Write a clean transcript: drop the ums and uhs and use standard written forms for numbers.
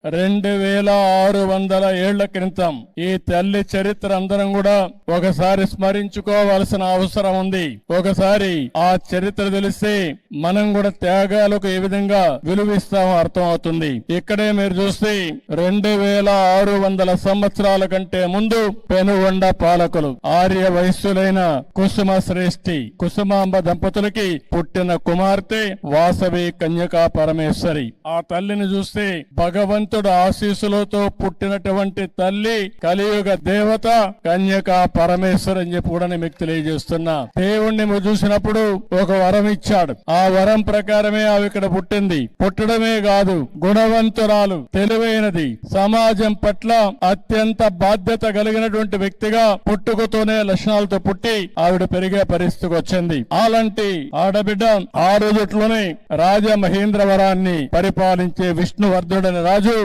2600 ఏళ్ల క్రితం ఈ తల్లి చరిత్ర అందరం కూడా ఒకసారి స్మరించుకోవాల్సిన అవసరం ఉంది. ఒకసారి ఆ చరిత్ర తెలిస్తే మనం కూడా త్యాగాలకు ఏ విధంగా విలువిస్తామో అర్థం అవుతుంది. ఇక్కడే మీరు చూస్తే 2600 సంవత్సరాల కంటే ముందు పెనుగొండ పాలకులు ఆర్య వయస్సులైన కుసుమ శ్రేష్ఠి కుసుమాంబ దంపతులకి పుట్టిన కుమార్తె వాసవి కన్యకా పరమేశ్వరి. ఆ తల్లిని చూస్తే భగవంతుడు ఆశీస్సులతో పుట్టినటువంటి తల్లి కలియుగ దేవత కన్యకా పరమేశ్వరి అని చెప్పి కూడా మీకు తెలియజేస్తున్నా. దేవుణ్ణి చూసినప్పుడు ఒక వరం ఇచ్చాడు. ఆ వరం ప్రకారమే ఆమె ఇక్కడ పుట్టింది. పుట్టడమే కాదు, గుణవంతురాలు, తెలివైనది, సమాజం పట్ల అత్యంత బాధ్యత కలిగినటువంటి వ్యక్తిగా పుట్టుకతోనే లక్షణాలతో పుట్టి ఆవిడ పెరిగే పరిస్థితికి వచ్చింది. అలాంటి ఆడబిడ్డ ఆ రోజుట్లోనే రాజమహేంద్రవరాన్ని పరిపాలించే విష్ణువర్ధుడని రాజు